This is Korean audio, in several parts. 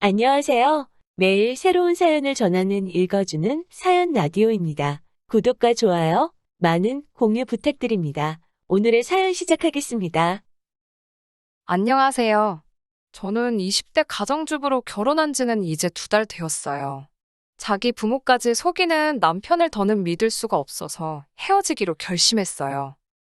안녕하세요. 매일 새로운 사연을 전하는 읽어주는 사연 라디오입니다. 구독과 좋아요, 많은 공유 부탁드립니다. 오늘의 사연 시작하겠습니다. 안녕하세요. 저는 20대 가정주부로 결혼한 지는 이제 2달 되었어요. 자기 부모까지 속이는 남편을 더는 믿을 수가 없어서 헤어지기로 결심했어요.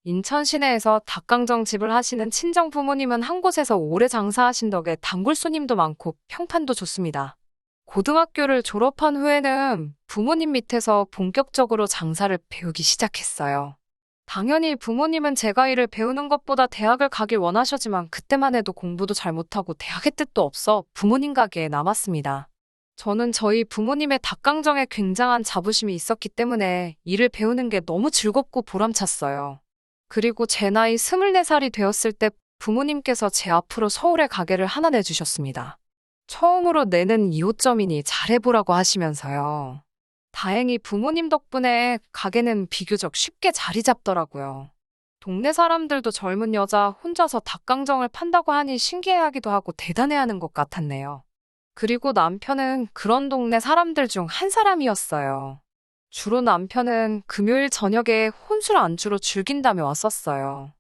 인천 시내에서 닭강정 집을 하시는 친정 부모님은 한 곳에서 오래 장사하신 덕에 단골 손님도 많고 평판도 좋습니다. 고등학교를 졸업한 후에는 부모님 밑에서 본격적으로 장사를 배우기 시작했어요. 당연히 부모님은 제가 일을 배우는 것보다 대학을 가길 원하셨지만 그때만 해도 공부도 잘 못하고 대학의 뜻도 없어 부모님 가게에 남았습니다. 저는 저희 부모님의 닭강정에 굉장한 자부심이 있었기 때문에 일을 배우는 게 너무 즐겁고 보람찼어요. 그리고 제 나이 24살이 되었을 때 부모님께서 제 앞으로 서울에 가게를 하나 내주셨습니다. 처음으로 내는 2호점이니 잘해보라고 하시면서요. 다행히 부모님 덕분에 가게는 비교적 쉽게 자리 잡더라고요. 동네 사람들도 젊은 여자 혼자서 닭강정을 판다고 하니 신기해하기도 하고 대단해하는 것 같았네요. 그리고 남편은 그런 동네 사람들 중 한 사람이었어요. 주로 남편은 금요일 저녁에 혼술 안주로 즐긴다며 왔었어요.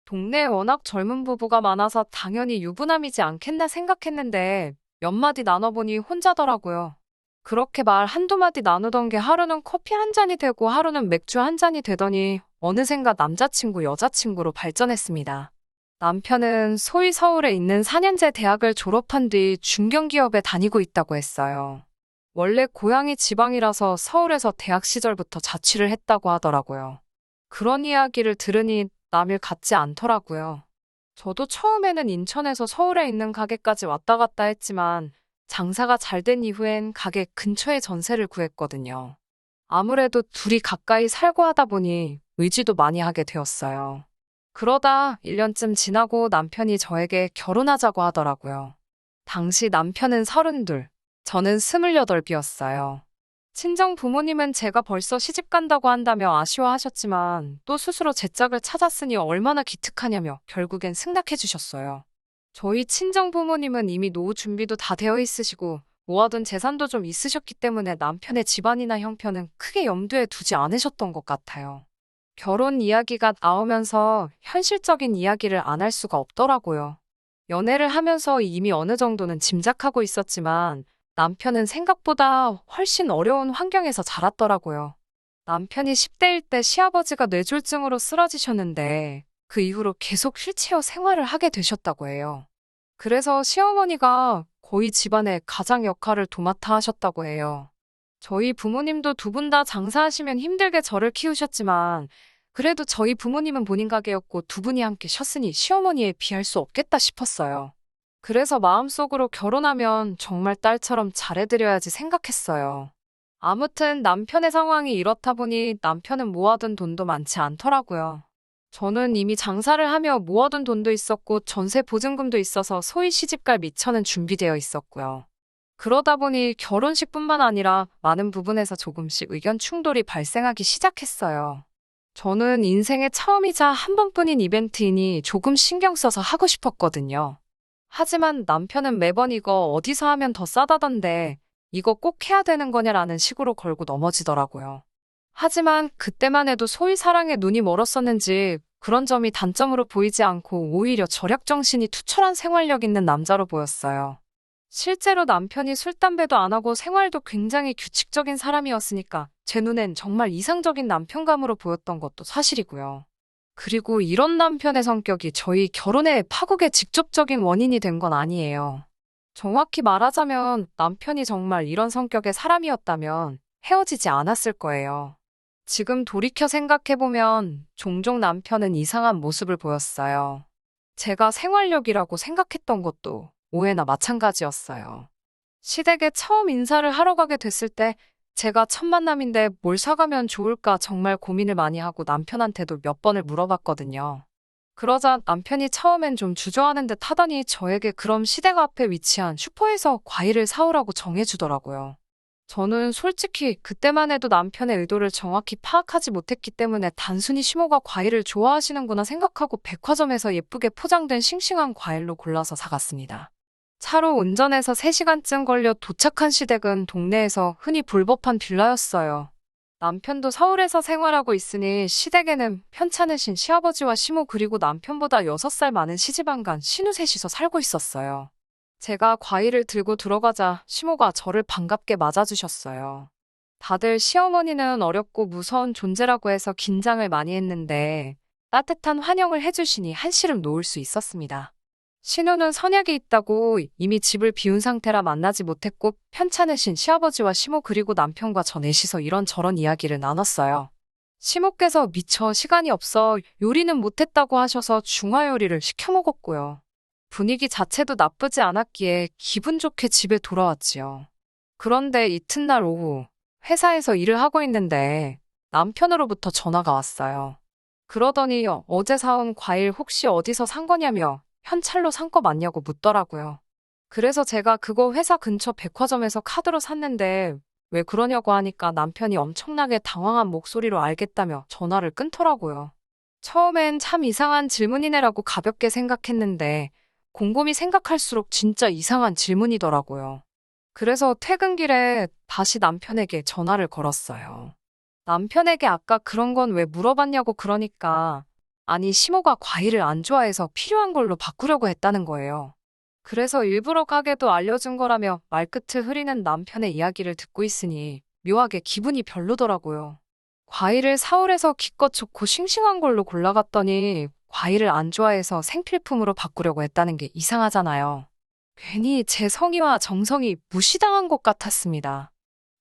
동네에 워낙 젊은 부부가 많아서 당연히 유부남이지 않겠나 생각했는데 몇 마디 나눠보니 혼자더라고요. 그렇게 말 한두 마디 나누던 게 하루는 커피 한 잔이 되고 하루는 맥주 한 잔이 되더니 어느샌가 남자친구, 여자친구로 발전했습니다. 남편은 소위 서울에 있는 4년제 대학을 졸업한 뒤 중견기업에 다니고 있다고 했어요. 원래 고향이 지방이라서 서울에서 대학 시절부터 자취를 했다고 하더라고요. 그런 이야기를 들으니 남일 같지 않더라고요. 저도 처음에는 인천에서 서울에 있는 가게까지 왔다 갔다 했지만 장사가 잘 된 이후엔 가게 근처에 전세를 구했거든요. 아무래도 둘이 가까이 살고 하다 보니 의지도 많이 하게 되었어요. 그러다 1년쯤 지나고 남편이 저에게 결혼하자고 하더라고요. 당시 남편은 32, 저는 28이었어요. 친정 부모님은 제가 벌써 시집 간다고 한다며 아쉬워하셨지만 또 스스로 제 짝을 찾았으니 얼마나 기특하냐며 결국엔 승낙해 주셨어요. 저희 친정 부모님은 이미 노후 준비도 다 되어 있으시고 모아둔 재산도 좀 있으셨기 때문에 남편의 집안이나 형편은 크게 염두에 두지 않으셨던 것 같아요. 결혼 이야기가 나오면서 현실적인 이야기를 안 할 수가 없더라고요. 연애를 하면서 이미 어느 정도는 짐작하고 있었지만 남편은 생각보다 훨씬 어려운 환경에서 자랐더라고요. 남편이 10대일 때 시아버지가 뇌졸중으로 쓰러지셨는데 그 이후로 계속 휠체어 생활을 하게 되셨다고 해요. 그래서 시어머니가 거의 집안의 가장 역할을 도맡아 하셨다고 해요. 저희 부모님도 두 분 다 장사하시면 힘들게 저를 키우셨지만 그래도 저희 부모님은 본인 가게였고 두 분이 함께 쉬었으니 시어머니에 비할 수 없겠다 싶었어요. 그래서 마음속으로 결혼하면 정말 딸처럼 잘해드려야지 생각했어요. 아무튼 남편의 상황이 이렇다 보니 남편은 모아둔 돈도 많지 않더라고요. 저는 이미 장사를 하며 모아둔 돈도 있었고 전세 보증금도 있어서 소위 시집갈 미처는 준비되어 있었고요. 그러다 보니 결혼식뿐만 아니라 많은 부분에서 조금씩 의견 충돌이 발생하기 시작했어요. 저는 인생의 처음이자 한 번뿐인 이벤트이니 조금 신경 써서 하고 싶었거든요. 하지만 남편은 매번 이거 어디서 하면 더 싸다던데 이거 꼭 해야 되는 거냐라는 식으로 걸고 넘어지더라고요. 하지만 그때만 해도 소위 사랑에 눈이 멀었었는지 그런 점이 단점으로 보이지 않고 오히려 절약정신이 투철한 생활력 있는 남자로 보였어요. 실제로 남편이 술, 담배도 안 하고 생활도 굉장히 규칙적인 사람이었으니까 제 눈엔 정말 이상적인 남편감으로 보였던 것도 사실이고요. 그리고 이런 남편의 성격이 저희 결혼의 파국의 직접적인 원인이 된 건 아니에요. 정확히 말하자면 남편이 정말 이런 성격의 사람이었다면 헤어지지 않았을 거예요. 지금 돌이켜 생각해보면 종종 남편은 이상한 모습을 보였어요. 제가 생활력이라고 생각했던 것도 오해나 마찬가지였어요. 시댁에 처음 인사를 하러 가게 됐을 때 제가 첫 만남인데 뭘 사가면 좋을까 정말 고민을 많이 하고 남편한테도 몇 번을 물어봤거든요. 그러자 남편이 처음엔 좀 주저하는 듯 하더니 저에게 그럼 시댁 앞에 위치한 슈퍼에서 과일을 사오라고 정해주더라고요. 저는 솔직히 그때만 해도 남편의 의도를 정확히 파악하지 못했기 때문에 단순히 시모가 과일을 좋아하시는구나 생각하고 백화점에서 예쁘게 포장된 싱싱한 과일로 골라서 사갔습니다. 차로 운전해서 3시간쯤 걸려 도착한 시댁은 동네에서 흔히 불법한 빌라였어요. 남편도 서울에서 생활하고 있으니 시댁에는 편찮으신 시아버지와 시모 그리고 남편보다 6살 많은 시집안간 시누 셋이서 살고 있었어요. 제가 과일을 들고 들어가자 시모가 저를 반갑게 맞아주셨어요. 다들 시어머니는 어렵고 무서운 존재라고 해서 긴장을 많이 했는데 따뜻한 환영을 해주시니 한시름 놓을 수 있었습니다. 신우는 선약이 있다고 이미 집을 비운 상태라 만나지 못했고 편찮으신 시아버지와 시모 그리고 남편과 저 넷이서 이런저런 이야기를 나눴어요. 시모께서 미처 시간이 없어 요리는 못했다고 하셔서 중화 요리를 시켜 먹었고요. 분위기 자체도 나쁘지 않았기에 기분 좋게 집에 돌아왔지요. 그런데 이튿날 오후 회사에서 일을 하고 있는데 남편으로부터 전화가 왔어요. 그러더니 어제 사온 과일 혹시 어디서 산 거냐며 현찰로 산 거 맞냐고 묻더라고요. 그래서 제가 그거 회사 근처 백화점에서 카드로 샀는데 왜 그러냐고 하니까 남편이 엄청나게 당황한 목소리로 알겠다며 전화를 끊더라고요. 처음엔 참 이상한 질문이네라고 가볍게 생각했는데 곰곰이 생각할수록 진짜 이상한 질문이더라고요. 그래서 퇴근길에 다시 남편에게 전화를 걸었어요. 남편에게 아까 그런 건 왜 물어봤냐고 그러니까 아니 시모가 과일을 안 좋아해서 필요한 걸로 바꾸려고 했다는 거예요. 그래서 일부러 가게도 알려준 거라며 말끝을 흐리는 남편의 이야기를 듣고 있으니 묘하게 기분이 별로더라고요. 과일을 사올에서 기껏 좋고 싱싱한 걸로 골라갔더니 과일을 안 좋아해서 생필품으로 바꾸려고 했다는 게 이상하잖아요. 괜히 제 성의와 정성이 무시당한 것 같았습니다.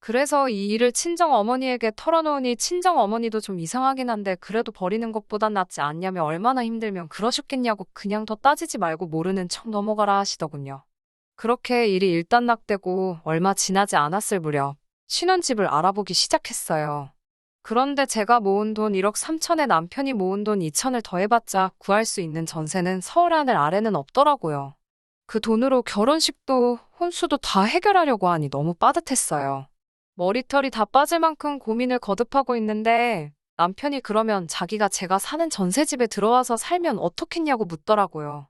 그래서 이 일을 친정어머니에게 털어놓으니 친정어머니도 좀 이상하긴 한데 그래도 버리는 것보단 낫지 않냐며 얼마나 힘들면 그러셨겠냐고 그냥 더 따지지 말고 모르는 척 넘어가라 하시더군요. 그렇게 일이 일단락되고 얼마 지나지 않았을 무렵 신혼집을 알아보기 시작했어요. 그런데 제가 모은 돈 1억 3천에 남편이 모은 돈 2천을 더해봤자 구할 수 있는 전세는 서울 하늘 아래는 없더라고요. 그 돈으로 결혼식도 혼수도 다 해결하려고 하니 너무 빠듯했어요. 머리털이 다 빠질 만큼 고민을 거듭하고 있는데 남편이 그러면 자기가 제가 사는 전세집에 들어와서 살면 어떻겠냐고 묻더라고요.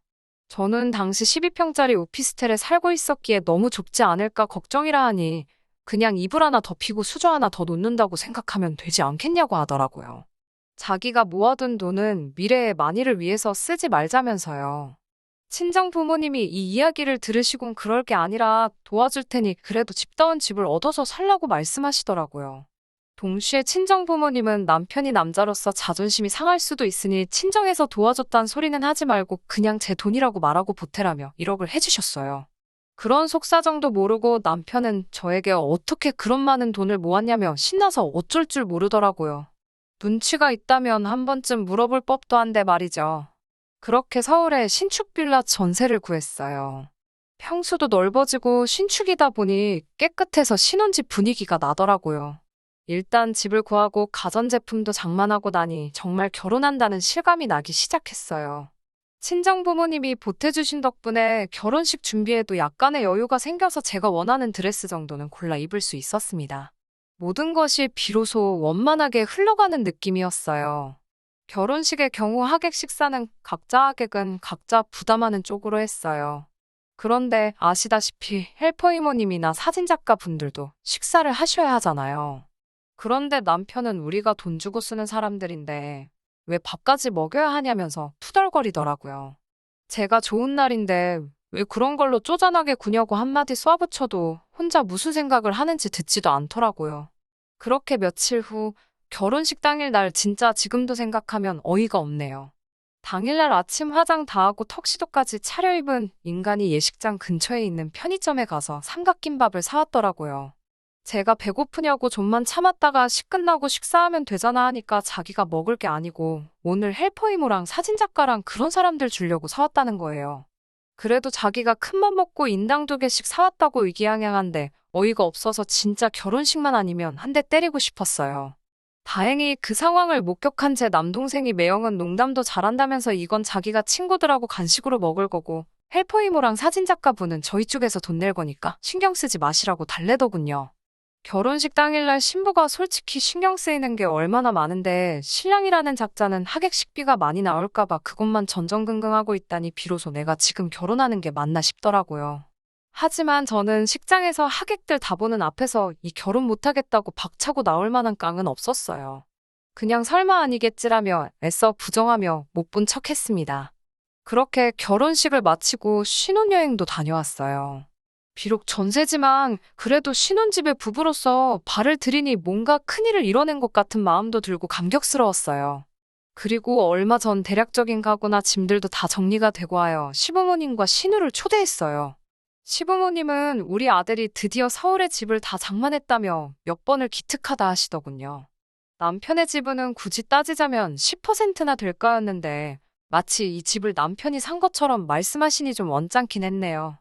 저는 당시 12평짜리 오피스텔에 살고 있었기에 너무 좁지 않을까 걱정이라 하니 그냥 이불 하나 덮이고 수저 하나 더 놓는다고 생각하면 되지 않겠냐고 하더라고요. 자기가 모아둔 돈은 미래의 만일을 위해서 쓰지 말자면서요. 친정 부모님이 이 이야기를 들으시곤 그럴 게 아니라 도와줄 테니 그래도 집다운 집을 얻어서 살라고 말씀하시더라고요. 동시에 친정 부모님은 남편이 남자로서 자존심이 상할 수도 있으니 친정에서 도와줬단 소리는 하지 말고 그냥 제 돈이라고 말하고 보태라며 1억을 해주셨어요. 그런 속사정도 모르고 남편은 저에게 어떻게 그런 많은 돈을 모았냐며 신나서 어쩔 줄 모르더라고요. 눈치가 있다면 한 번쯤 물어볼 법도 한데 말이죠. 그렇게 서울에 신축 빌라 전세를 구했어요. 평수도 넓어지고 신축이다 보니 깨끗해서 신혼집 분위기가 나더라고요. 일단 집을 구하고 가전제품도 장만하고 나니 정말 결혼한다는 실감이 나기 시작했어요. 친정 부모님이 보태주신 덕분에 결혼식 준비에도 약간의 여유가 생겨서 제가 원하는 드레스 정도는 골라 입을 수 있었습니다. 모든 것이 비로소 원만하게 흘러가는 느낌이었어요. 결혼식의 경우 하객 식사는 각자 하객은 각자 부담하는 쪽으로 했어요. 그런데 아시다시피 헬퍼 이모님이나 사진작가 분들도 식사를 하셔야 하잖아요. 그런데 남편은 우리가 돈 주고 쓰는 사람들인데 왜 밥까지 먹여야 하냐면서 투덜거리더라고요. 제가 좋은 날인데 왜 그런 걸로 쪼잔하게 구냐고 한마디 쏘아붙여도 혼자 무슨 생각을 하는지 듣지도 않더라고요. 그렇게 며칠 후 결혼식 당일 날 진짜 지금도 생각하면 어이가 없네요. 당일날 아침 화장 다 하고 턱시도까지 차려입은 인간이 예식장 근처에 있는 편의점에 가서 삼각김밥을 사왔더라고요. 제가 배고프냐고 좀만 참았다가 식 끝나고 식사하면 되잖아 하니까 자기가 먹을 게 아니고 오늘 헬퍼 이모랑 사진작가랑 그런 사람들 주려고 사왔다는 거예요. 그래도 자기가 큰맘 먹고 인당 2개씩 사왔다고 의기양양한데 어이가 없어서 진짜 결혼식만 아니면 한 대 때리고 싶었어요. 다행히 그 상황을 목격한 제 남동생이 매형은 농담도 잘한다면서 이건 자기가 친구들하고 간식으로 먹을 거고 헬퍼 이모랑 사진작가분은 저희 쪽에서 돈 낼 거니까 신경 쓰지 마시라고 달래더군요. 결혼식 당일날 신부가 솔직히 신경 쓰이는 게 얼마나 많은데 신랑이라는 작자는 하객 식비가 많이 나올까봐 그것만 전전긍긍하고 있다니 비로소 내가 지금 결혼하는 게 맞나 싶더라고요. 하지만 저는 식장에서 하객들 다 보는 앞에서 이 결혼 못하겠다고 박차고 나올 만한 깡은 없었어요. 그냥 설마 아니겠지라며 애써 부정하며 못 본 척 했습니다. 그렇게 결혼식을 마치고 신혼여행도 다녀왔어요. 비록 전세지만 그래도 신혼집에 부부로서 발을 들이니 뭔가 큰일을 이뤄낸 것 같은 마음도 들고 감격스러웠어요. 그리고 얼마 전 대략적인 가구나 짐들도 다 정리가 되고 하여 시부모님과 신우를 초대했어요. 시부모님은 우리 아들이 드디어 서울에 집을 다 장만했다며 몇 번을 기특하다 하시더군요. 남편의 지분은 굳이 따지자면 10%나 될 거였는데 마치 이 집을 남편이 산 것처럼 말씀하시니 좀 언짢긴 했네요.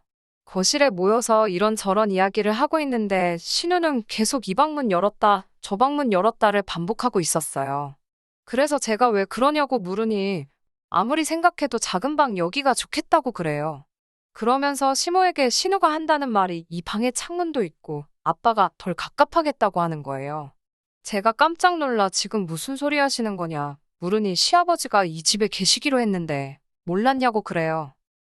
거실에 모여서 이런저런 이야기를 하고 있는데 신우는 계속 이 방문 열었다, 저 방문 열었다를 반복하고 있었어요. 그래서 제가 왜 그러냐고 물으니 아무리 생각해도 작은 방 여기가 좋겠다고 그래요. 그러면서 시모에게 신우가 한다는 말이 이 방에 창문도 있고 아빠가 덜 갑갑하겠다고 하는 거예요. 제가 깜짝 놀라 지금 무슨 소리 하시는 거냐 물으니 시아버지가 이 집에 계시기로 했는데 몰랐냐고 그래요.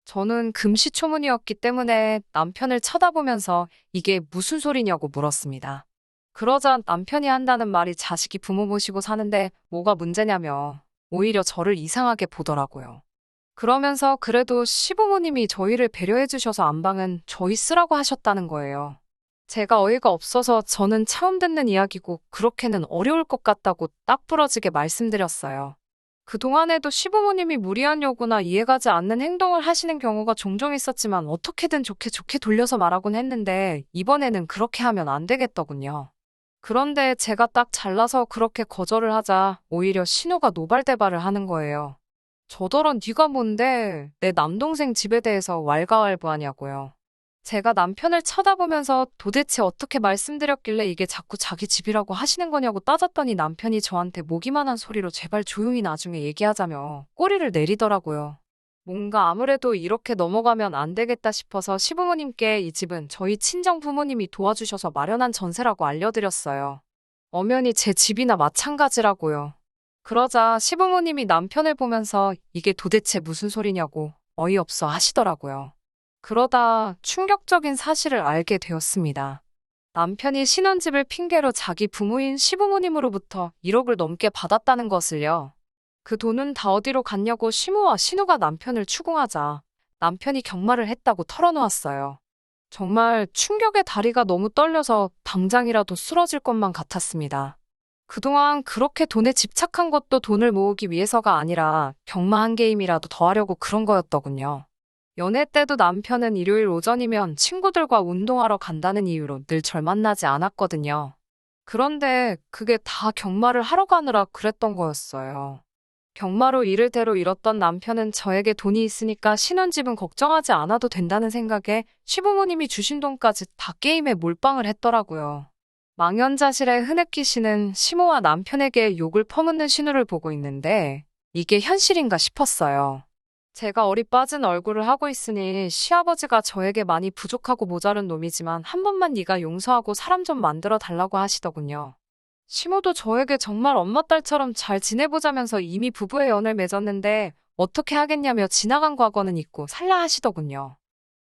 저는 금시초문이었기 때문에 남편을 쳐다보면서 이게 무슨 소리냐고 물었습니다. 그러자 남편이 한다는 말이 자식이 부모 모시고 사는데 뭐가 문제냐며 오히려 저를 이상하게 보더라고요. 그러면서 그래도 시부모님이 저희를 배려해 주셔서 안방은 저희 쓰라고 하셨다는 거예요. 제가 어이가 없어서 저는 처음 듣는 이야기고 그렇게는 어려울 것 같다고 딱 부러지게 말씀드렸어요. 그동안에도 시부모님이 무리한 요구나 이해가지 않는 행동을 하시는 경우가 종종 있었지만 어떻게든 좋게 돌려서 말하곤 했는데 이번에는 그렇게 하면 안 되겠더군요. 그런데 제가 딱 잘나서 그렇게 거절을 하자 오히려 신우가 노발대발을 하는 거예요. 저더러 네가 뭔데 내 남동생 집에 대해서 왈가왈부하냐고요. 제가 남편을 쳐다보면서 도대체 어떻게 말씀드렸길래 이게 자꾸 자기 집이라고 하시는 거냐고 따졌더니 남편이 저한테 모기만한 소리로 제발 조용히 나중에 얘기하자며 꼬리를 내리더라고요. 뭔가 아무래도 이렇게 넘어가면 안 되겠다 싶어서 시부모님께 이 집은 저희 친정 부모님이 도와주셔서 마련한 전세라고 알려드렸어요. 엄연히 제 집이나 마찬가지라고요. 그러자 시부모님이 남편을 보면서 이게 도대체 무슨 소리냐고 어이없어 하시더라고요. 그러다 충격적인 사실을 알게 되었습니다. 남편이 신혼집을 핑계로 자기 부모인 시부모님으로부터 1억을 넘게 받았다는 것을요. 그 돈은 다 어디로 갔냐고 시모와 신우가 남편을 추궁하자 남편이 경마를 했다고 털어놓았어요. 정말 충격의 다리가 너무 떨려서 당장이라도 쓰러질 것만 같았습니다. 그동안 그렇게 돈에 집착한 것도 돈을 모으기 위해서가 아니라 경마 한 게임이라도 더 하려고 그런 거였더군요. 연애 때도 남편은 일요일 오전이면 친구들과 운동하러 간다는 이유로 늘 절 만나지 않았거든요. 그런데 그게 다 경마를 하러 가느라 그랬던 거였어요. 경마로 일을 대로 잃었던 남편은 저에게 돈이 있으니까 신혼집은 걱정하지 않아도 된다는 생각에 시부모님이 주신 돈까지 다 게임에 몰빵을 했더라고요. 망연자실의 흐느끼 씨는 시모와 남편에게 욕을 퍼붓는 신우를 보고 있는데 이게 현실인가 싶었어요. 제가 어리 빠진 얼굴을 하고 있으니 시아버지가 저에게 많이 부족하고 모자른 놈이지만 한 번만 네가 용서하고 사람 좀 만들어 달라고 하시더군요. 시모도 저에게 정말 엄마 딸처럼 잘 지내보자면서 이미 부부의 연을 맺었는데 어떻게 하겠냐며 지나간 과거는 잊고 살라 하시더군요.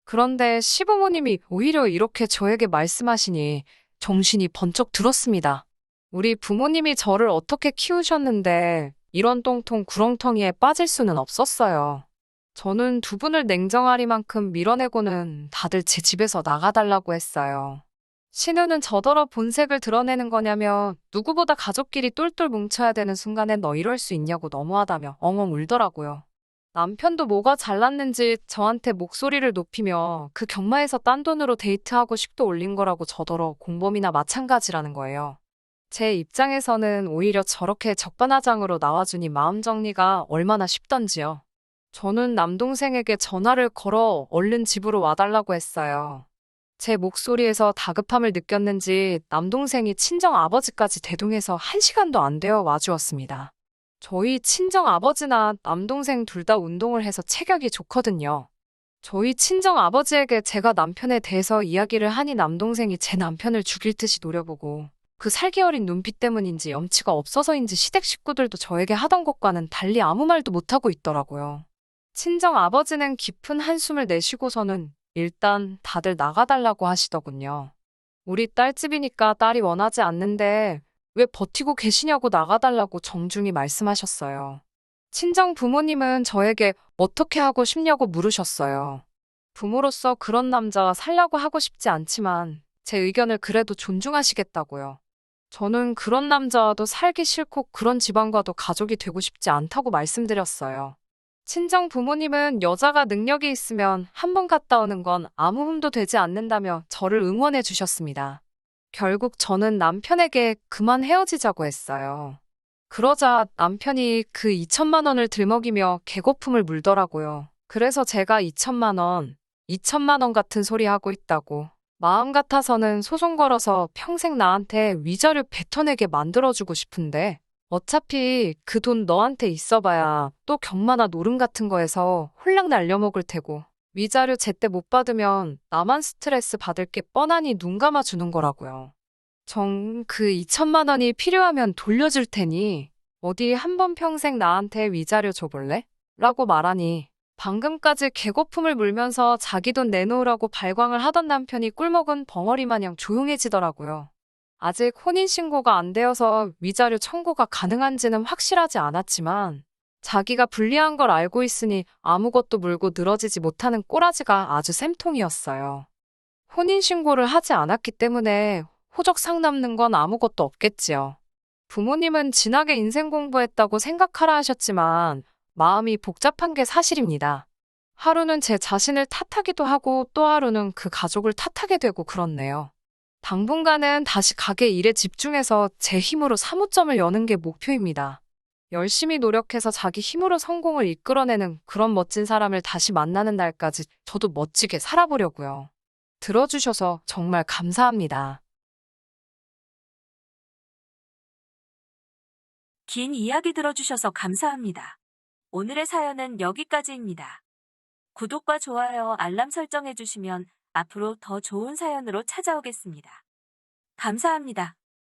그런데 시부모님이 오히려 이렇게 저에게 말씀하시니 정신이 번쩍 들었습니다. 우리 부모님이 저를 어떻게 키우셨는데 이런 똥통 구렁텅이에 빠질 수는 없었어요. 저는 두 분을 냉정하리만큼 밀어내고는 다들 제 집에서 나가달라고 했어요. 신우는 저더러 본색을 드러내는 거냐며 누구보다 가족끼리 똘똘 뭉쳐야 되는 순간에 너 이럴 수 있냐고 너무하다며 엉엉 울더라고요. 남편도 뭐가 잘났는지 저한테 목소리를 높이며 그 경마에서 딴 돈으로 데이트하고 식도 올린 거라고 저더러 공범이나 마찬가지라는 거예요. 제 입장에서는 오히려 저렇게 적반하장으로 나와주니 마음 정리가 얼마나 쉽던지요. 저는 남동생에게 전화를 걸어 얼른 집으로 와달라고 했어요. 제 목소리에서 다급함을 느꼈는지 남동생이 친정 아버지까지 대동해서 1시간도 안 되어 와주었습니다. 저희 친정 아버지나 남동생 둘 다 운동을 해서 체격이 좋거든요. 저희 친정 아버지에게 제가 남편에 대해서 이야기를 하니 남동생이 제 남편을 죽일 듯이 노려보고 그 살기 어린 눈빛 때문인지 염치가 없어서인지 시댁 식구들도 저에게 하던 것과는 달리 아무 말도 못하고 있더라고요. 친정 아버지는 깊은 한숨을 내쉬고서는 일단 다들 나가달라고 하시더군요. 우리 딸집이니까 딸이 원하지 않는데 왜 버티고 계시냐고 나가달라고 정중히 말씀하셨어요. 친정 부모님은 저에게 어떻게 하고 싶냐고 물으셨어요. 부모로서 그런 남자와 살려고 하고 싶지 않지만 제 의견을 그래도 존중하시겠다고요. 저는 그런 남자와도 살기 싫고 그런 집안과도 가족이 되고 싶지 않다고 말씀드렸어요. 친정 부모님은 여자가 능력이 있으면 한 번 갔다 오는 건 아무 흠도 되지 않는다며 저를 응원해 주셨습니다. 결국 저는 남편에게 그만 헤어지자고 했어요. 그러자 남편이 그 2천만 원을 들먹이며 개거품을 물더라고요. 그래서 제가 2천만 원 같은 소리 하고 있다고. 마음 같아서는 소송 걸어서 평생 나한테 위자료 뱉어내게 만들어주고 싶은데 어차피 그 돈 너한테 있어봐야 또 경마나 노름 같은 거에서 홀랑 날려먹을 테고 위자료 제때 못 받으면 나만 스트레스 받을 게 뻔하니 눈 감아주는 거라고요. 정 그 2천만 원이 필요하면 돌려줄 테니 어디 한 번 평생 나한테 위자료 줘볼래? 라고 말하니 방금까지 개거품을 물면서 자기 돈 내놓으라고 발광을 하던 남편이 꿀먹은 벙어리 마냥 조용해지더라고요. 아직 혼인신고가 안 되어서 위자료 청구가 가능한지는 확실하지 않았지만 자기가 불리한 걸 알고 있으니 아무것도 물고 늘어지지 못하는 꼬라지가 아주 쌤통이었어요. 혼인신고를 하지 않았기 때문에 호적상 남는 건 아무것도 없겠지요. 부모님은 진하게 인생 공부했다고 생각하라 하셨지만 마음이 복잡한 게 사실입니다. 하루는 제 자신을 탓하기도 하고 또 하루는 그 가족을 탓하게 되고 그렇네요. 당분간은 다시 가게 일에 집중해서 제 힘으로 사무점을 여는 게 목표입니다. 열심히 노력해서 자기 힘으로 성공을 이끌어내는 그런 멋진 사람을 다시 만나는 날까지 저도 멋지게 살아보려고요. 들어주셔서 정말 감사합니다. 긴 이야기 들어주셔서 감사합니다. 오늘의 사연은 여기까지입니다. 구독과 좋아요, 알람 설정해주시면 앞으로 더 좋은 사연으로 찾아오겠습니다. 감사합니다.